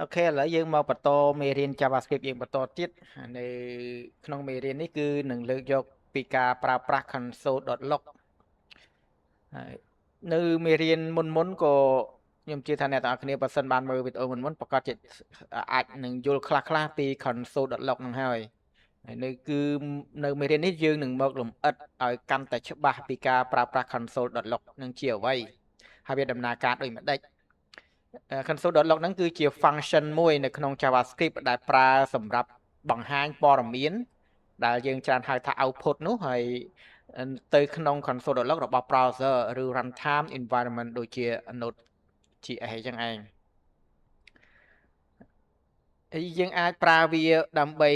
អូខេឥឡូវយើងមកបន្តមេរៀន JavaScript យើងបន្តទៀតនៅក្នុងមេរៀននេះគឺនឹងលើកយកពីការប្រើប្រាស់ console.log ហើយនៅមេរៀនមុនក៏ខ្ញុំជឿថាអ្នកទាំងអស់គ្នាបើសិនបានមើលវីដេអូមុនប្រកាសជាអាចនឹងយល់ខ្លះពី console.log ហ្នឹងហើយនៅគឺនៅមេរៀននេះយើងនឹងមកលម្អិតឲ្យកាន់តែច្បាស់ពីការប្រើប្រាស់ console.log នឹងជាអ្វីហើយវាដំណើរការដូចម្ដេចconsole.log ហ្នឹងគឺជា function មួយនៅក្នុង JavaScript ដែលប្រើសម្រាប់បង្ហាញព័ត៌មានដែលយើងច្រើនហៅថា output នោះហើយទៅក្នុង console.log របស់ browser ឬ runtime environment ដូចជា Node.js អញ្ចឹងឯងហើយយើងអាចប្រើវាដើម្បី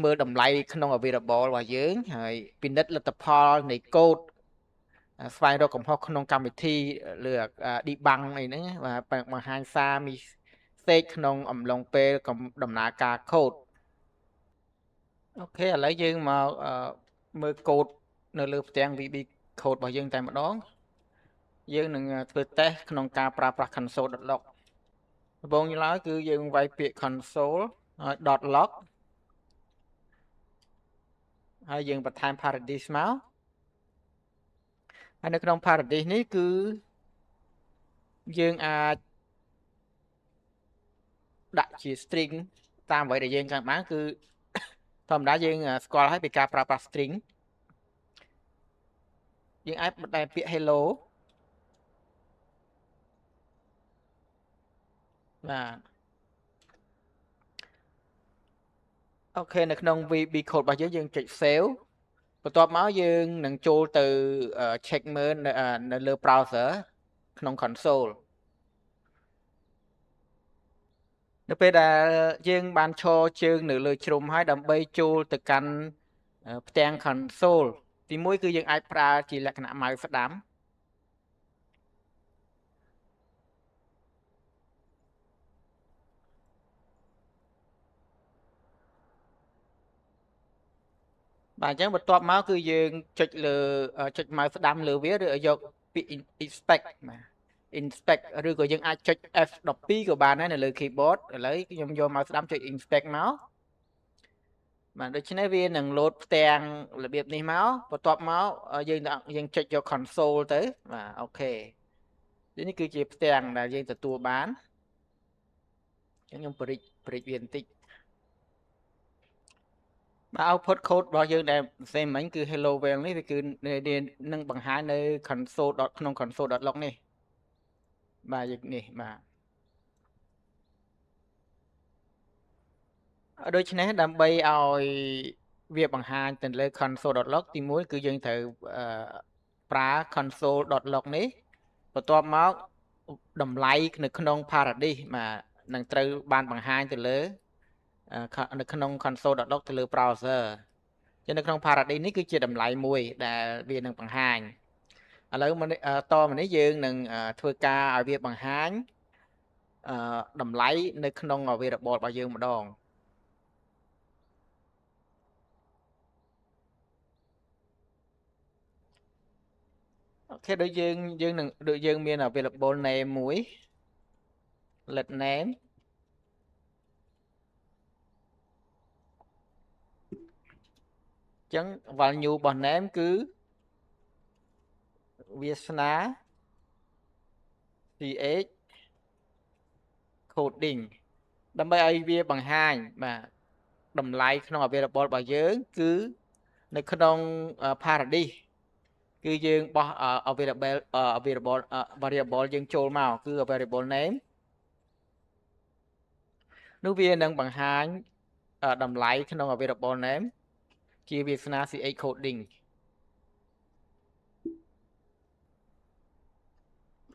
មើលតម្លៃក្នុង variable របស់យើងហើយពិនិត្យលទ្ធផលនៃ code ស្វែងរកកំហុសក្នុងកម្មវិធីឬ debug អីហ្នឹងបាទបង្ហាញសារ mistake ក្នុងអំឡុងពេលដំណើរការ code អូខេឥឡូវយើងមកមើល code នៅលើផ្ទាំង VB code របស់យើងតែម្ដងយើងនឹងធ្វើ test ក្នុងការប្រើប្រាស់ console.log ដំបូងឡើយគឺយើងវាយពាក្យ console.log ហើយយើងបន្ថែម paradise មកហើយនៅក្នុង paradise នេះគឺយើងអាចដាក់ជា string តាមអ្វីដែលយើងចង់បានគឺធម្មតាយើងស្គាល់ហើយពីការប្រើប្រាស់ string យើងអាចបន្ថែមពាក្យ hello បាទអូខេនៅក្នុង VB code របស់យើងចុច save បន្ទាប់មកយើងនឹងចូលទៅ check មើលនៅលើ browser ក្នុង console នៅពេលដែលយើងបានឈរជើងនៅលើជ្រុំហើយដើម្បីចូលទៅកាន់ផ្ទាំង console ទីមួយគឺយើងអាចប្រើជាលក្ខណៈ mouse ស្ដាំបាទអញ្ចឹងបន្ទាប់មកគឺយើងចុចលើចុច mouse ស្ដាំលើវាឬយកពាក្យ inspect បាទ inspect ឬក៏យើងអាចចុច F12 ក៏បានដែរនៅលើ keyboard ឥឡូវខ្ញុំយក mouse ស្ដាំចុច inspect មកបាទដូច្នេះវានឹង load ផ្ទាំងរបៀបនេះមកបន្ទាប់មកយើងចុចយក console ទៅបាទអូខេនេះគឺជាផ្ទាំងដែលយើងទទួលបានខ្ញុំបរិចវាបន្តិចបាទ output code របស់យើងដែលផ្សេងមិញគឺ hello world នេះវាគឺនឹងបង្ហាញនៅ console ក្នុង console.log នេះបាទយើងនេះបាទដូច្នេះដើម្បីឲ្យវាបង្ហាញទៅលើ console.log ទីមួយគឺយើងត្រូវប្រើ console.log នេះបន្ទាប់មកតម្លៃនៅក្នុង paradise បាទនឹងត្រូវបានបង្ហាញទៅលើនៅក្នុង console.log ទៅលើ browser ចឹងនៅក្នុង paradise នេះគឺជាតម្លៃមួយដែលវានឹងបង្ហាញឥឡូវតមកនេះយើងនឹងធ្វើការឲ្យវាបង្ហាញតម្លៃនៅក្នុង variable របស់យើងម្ដងអូខេដូចយើងមាន available name មួយ let name អញ្ចឹង value របស់ name គឺវាសនា ch coding ដើម្បីឲ្យវាបង្ហាញបាទតម្លៃក្នុង available របស់យើងគឺនៅក្នុង paradise គឺយើងបោះ variable យើងចូលមកគឺ variable name នោះវានឹងបង្ហាញតម្លៃក្នុង variable name ជាវាសនា ch coding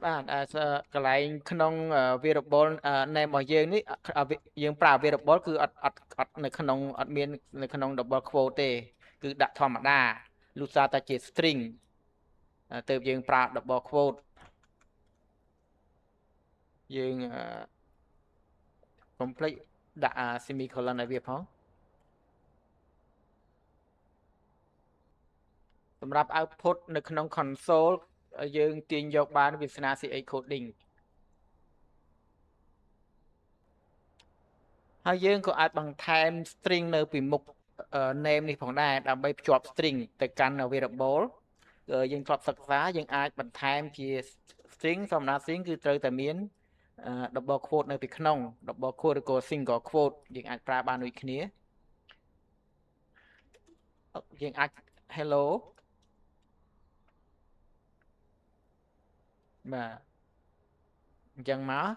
បាទកន្លែងក្នុង variable name របស់យើងនេះយើងប្រើ variable គឺអត់នៅក្នុងអត់មាននៅក្នុង double quote ទេគឺដាក់ធម្មតាលុះសារតែជា string ទើបយើងប្រើ double quote យើង complete ដាក់ semicolon ឲ្យវាផងសម្រាប់ output នៅក្នុង console យើងទាញយកបានវាសនា ch coding ហើយយើងក៏អាចបន្ថែម string នៅពីមុខ name នេះផងដែរដើម្បីភ្ជាប់ string ទៅកាន់ variable យើងធ្លាប់សិក្សាយើងអាចបន្ថែមជា string ធម្មតា string គឺត្រូវតែមាន double quote នៅពីក្នុង double quote ឬក៏ single quote យើងអាចប្រើបានដូចគ្នាយើងអាច hello បាទអញ្ចឹងមក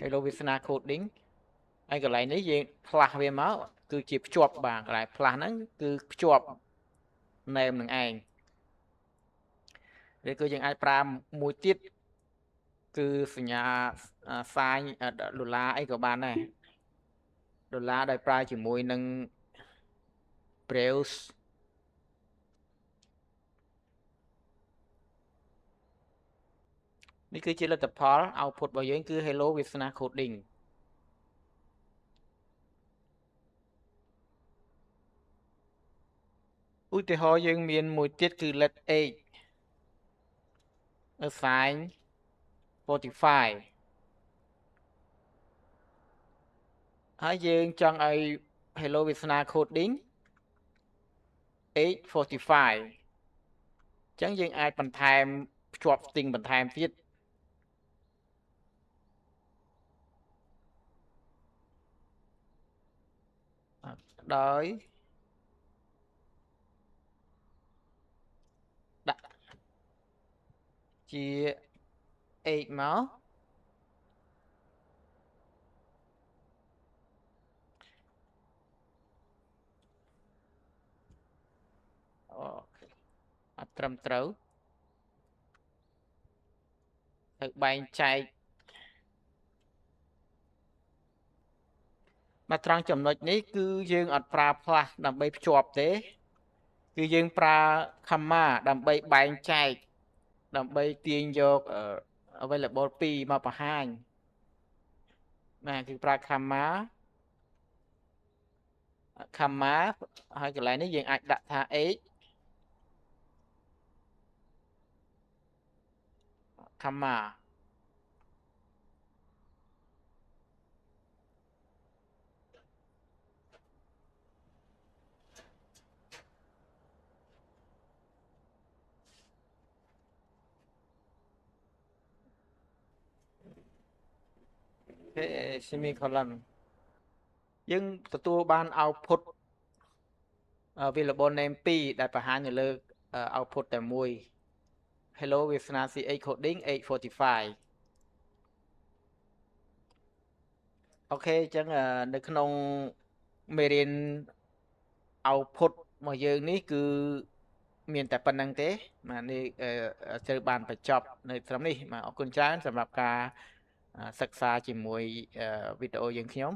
hello វាសនា coding ហើយកន្លែងនេះយើងផ្លាស់វាមកគឺជាភ្ជាប់បាទកន្លែងផ្លាស់ហ្នឹងគឺភ្ជាប់ name នឹងឯងឬក៏យើងអាចប្រើមួយទៀតគឺសញ្ញាសាញដុល្លារអីក៏បានដែរដុល្លារដែលប្រើជាមួយនឹង browse នេះគឺជាលទ្ធផល output របស់យើងគឺ hello វាសនា coding ឧទាហរណ៍យើងមានមួយទៀតគឺ let age assign 45ហើយយើងចង់ឲ្យ hello វាសនា coding age 45អញ្ចឹងយើងអាចបន្ថែមភ្ជាប់ string បន្ថែមទៀតដោយដាក់ជា age មកអត់ត្រឹមត្រូវទៅបែងចែកមកត្រង់ចំណុចនេះគឺយើងអត់ប្រើផ្លាស់ដើម្បីភ្ជាប់ទេគឺយើងប្រើ comma ដើម្បីបែងចែកដើម្បីទាញយក available 2មកបង្ហាញបាទគឺប្រើ comma ហើយកន្លែងនេះយើងអាចដាក់ថា age comma semicolon យើងទទួលបាន output variable name 2ដែលបង្ហាញនៅលើ output តែមួយ hello វាសនា ch coding 845អូខេអញ្ចឹងនៅក្នុងមេរៀន output របស់យើងនេះគឺមានតែប៉ុណ្្នឹងទេបាទនេះត្រូវបានបញ្ចប់នៅត្រឹមនេះបាទអរគុណច្រើនសម្រាប់ការសិក្សាជាមួយវីដេអូយើងខ្ញុំ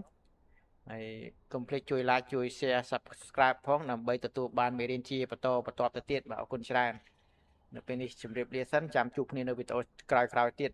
ហើយកុំភ្លេចជួយ like ជួយ share subscribe ផងដើម្បីទទួលបានមេរៀនជាបន្តទៅទៀតបាទអរគុណច្រើននៅពេលនេះជម្រាបលាសិនចាំជួបគ្នានៅវីដេអូក្រោយៗទៀត